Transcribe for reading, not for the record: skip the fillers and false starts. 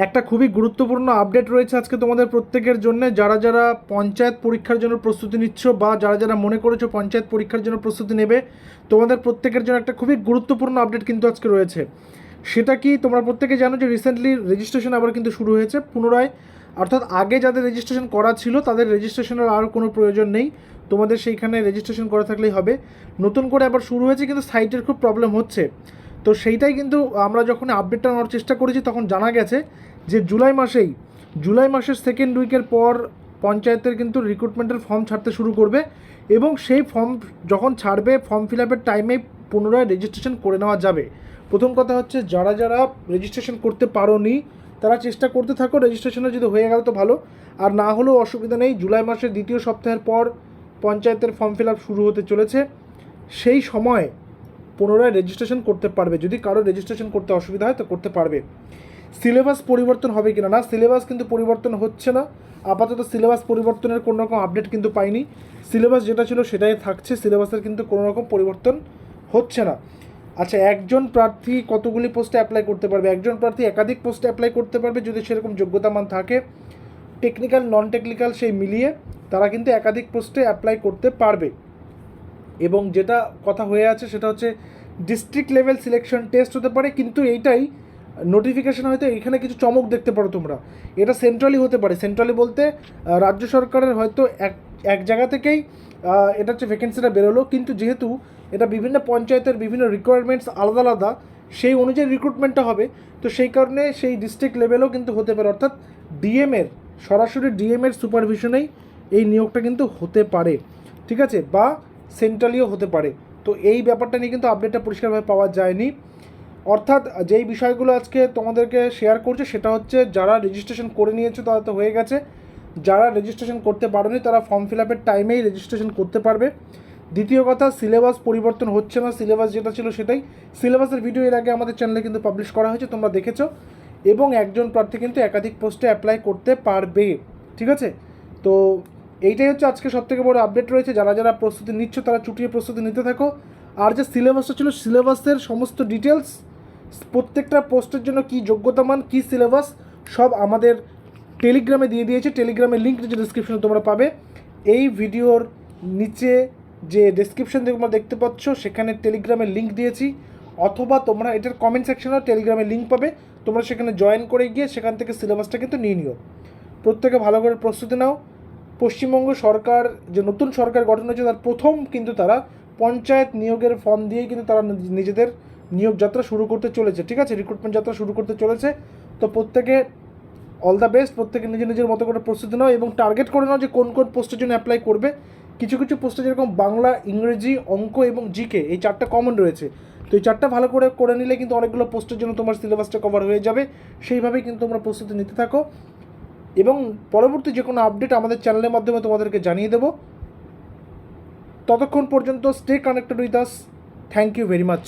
একটা খুবই গুরুত্বপূর্ণ আপডেট রয়েছে আজকে তোমাদের প্রত্যেকের জন্য, যারা যারা পঞ্চায়েত পরীক্ষার জন্য প্রস্তুতি নিচ্ছ বা যারা যারা মনে করেছো পঞ্চায়েত পরীক্ষার জন্য প্রস্তুতি নেবে, তোমাদের প্রত্যেকের জন্য একটা খুবই গুরুত্বপূর্ণ আপডেট কিন্তু আজকে রয়েছে। সেটা কি তোমরা প্রত্যেকে জানো যে রিসেন্টলি রেজিস্ট্রেশন আবার কিন্তু শুরু হয়েছে পুনরায়, অর্থাৎ আগে যাদের রেজিস্ট্রেশন করা ছিল তাদের রেজিস্ট্রেশনের আর কোনো প্রয়োজন নেই, তোমাদের সেইখানে রেজিস্ট্রেশন করা থাকলেই হবে। নতুন করে আবার শুরু হয়েছে কিন্তু সাইটের খুব প্রবলেম হচ্ছে। তো সেইটাই কিন্তু আমরা যখন আপডেটটা নেওয়ার চেষ্টা করেছি তখন জানা গেছে যে জুলাই মাসের সেকেন্ড উইকের পর পঞ্চায়েতের কিন্তু রিক্রুটমেন্টের ফর্ম ছাড়তে শুরু করবে, এবং সেই ফর্ম যখন ছাড়বে ফর্ম ফিল আপের টাইমে পুনরায় রেজিস্ট্রেশন করে নেওয়া যাবে। প্রথম কথা হচ্ছে যারা যারা রেজিস্ট্রেশন করতে পারোনি তারা চেষ্টা করতে থাকো, রেজিস্ট্রেশনে যদি হয়ে গেল তো ভালো, আর না হলেও অসুবিধা নেই। জুলাই মাসের দ্বিতীয় সপ্তাহের পর পঞ্চায়েতের ফর্ম ফিল আপ শুরু হতে চলেছে, সেই সময় পুনরায় রেজিস্ট্রেশন করতে পারবে। যদি কারো রেজিস্ট্রেশন করতে অসুবিধা হয় তো করতে পারবে। সিলেবাস পরিবর্তন হবে কিনা, না সিলেবাস কিন্তু পরিবর্তন হচ্ছে না, আপাতত সিলেবাস পরিবর্তনের কোনো রকম আপডেট কিন্তু পাইনি। সিলেবাস যেটা ছিল সেটাই থাকছে, সিলেবাসের কিন্তু কোনো রকম পরিবর্তন হচ্ছে না। আচ্ছা, একজন প্রার্থী কতগুলি পোস্টে অ্যাপ্লাই করতে পারবে? একজন প্রার্থী একাধিক পোস্টে অ্যাপ্লাই করতে পারবে যদি সেরকম যোগ্যতা মান থাকে, টেকনিক্যাল নন টেকনিক্যাল সেই মিলিয়ে তারা কিন্তু একাধিক পোস্টে অ্যাপ্লাই করতে পারবে। এবং যেটা কথা হয়ে আছে সেটা হচ্ছে ডিস্ট্রিক্ট লেভেল সিলেকশন টেস্ট হতে পারে, কিন্তু এইটাই নোটিফিকেশন হয়তো এখানে কিছু চমক দেখতে পারো তোমরা। এটা সেন্ট্রালি হতে পারে, সেন্ট্রালি বলতে রাজ্য সরকারের হয়তো এক জায়গা থেকেই এটা হচ্ছে ভ্যাকেন্সিটা বেরোলো, কিন্তু যেহেতু এটা বিভিন্ন পঞ্চায়েতের বিভিন্ন রিকোয়ারমেন্টস আলাদা আলাদা, সেই অনুযায়ী রিক্রুটমেন্টটা হবে। তো সেই কারণে সেই ডিস্ট্রিক্ট লেভেলও কিন্তু হতে পারে, অর্থাৎ ডিএমের সরাসরি ডিএমের সুপারভিশনেই এই নিয়োগটা কিন্তু হতে পারে, ঠিক আছে, বা সেন্ট্রালিও হতে পারে। তো এই ব্যাপারটা নিয়ে কিন্তু আপডেটটা পরিষ্কারভাবে পাওয়া যায়নি। অর্থাৎ যেই বিষয়গুলো আজকে তোমাদেরকে শেয়ার করছে সেটা হচ্ছে যারা রেজিস্ট্রেশন করে নিয়েছো তারা তো হয়ে গেছে, যারা রেজিস্ট্রেশন করতে পারোনি তারা ফর্ম ফিল আপের টাইমেই রেজিস্ট্রেশন করতে পারবে। দ্বিতীয় কথা, সিলেবাস পরিবর্তন হচ্ছে না, সিলেবাস যেটা ছিল সেটাই। সিলেবাসের ভিডিও এর আগে আমাদের চ্যানেলে কিন্তু পাবলিশ করা হয়েছে, তোমরা দেখেছো। এবং একজন প্রার্থী কিন্তু একাধিক পোস্টে অ্যাপ্লাই করতে পারবে, ঠিক আছে। তো এইটাই হচ্ছে আজকে সবথেকে বড় আপডেট রয়েছে। যারা যারা প্রস্তুতি নিচ্ছ তারা চুটিয়ে প্রস্তুতি নিতে থাকো। আর যে সিলেবাসটা ছিল, সিলেবাসের সমস্ত ডিটেলস, প্রত্যেকটা পোস্টের জন্য কী যোগ্যতা মান, কী সিলেবাস, সব আমাদের টেলিগ্রামে দিয়ে দিয়েছে। টেলিগ্রামের লিঙ্ক নিচে ডিসক্রিপশনে তোমরা পাবে। এই ভিডিওর নিচে যে ডেসক্রিপশন তোমরা দেখতে পাচ্ছ সেখানে টেলিগ্রামের লিঙ্ক দিয়েছি, অথবা তোমরা এটার কমেন্ট সেকশনেও টেলিগ্রামের লিঙ্ক পাবে, তোমরা সেখানে জয়েন করে গিয়ে সেখান থেকে সিলেবাসটা কিন্তু নিয়ে নিও। প্রত্যেকে ভালো করে প্রস্তুতি নাও। পশ্চিমবঙ্গ সরকার যে নতুন সরকার গঠন হয়েছে তার প্রথম কিন্তু তারা পঞ্চায়েত নিয়োগের ফর্ম দিয়েই কিন্তু তারা নিজেদের নিয়োগ যাত্রা শুরু করতে চলেছে, ঠিক আছে, রিক্রুটমেন্ট যাত্রা শুরু করতে চলেছে। তো প্রত্যেকে অল দ্য বেস্ট, প্রত্যেকে নিজের নিজের মতো করে প্রস্তুতি নাও এবং টার্গেট করে নাও যে কোন কোন পোস্টের জন্য অ্যাপ্লাই করবে। কিছু কিছু পোস্টে যেরকম বাংলা, ইংরেজি, অঙ্ক এবং জিকে এই চারটা কমন রয়েছে, তো এই চারটা ভালো করে করে নিলে কিন্তু অনেকগুলো পোস্টের জন্য তোমার সিলেবাসটা কভার হয়ে যাবে। সেইভাবেই কিন্তু তোমরা প্রস্তুতি নিতে থাকো, এবং পরবর্তী যে কোনো আপডেট আমাদের চ্যানেলের মাধ্যমে তোমাদেরকে জানিয়ে দেবো। ততক্ষণ পর্যন্ত stay connected with us. Thank you very much.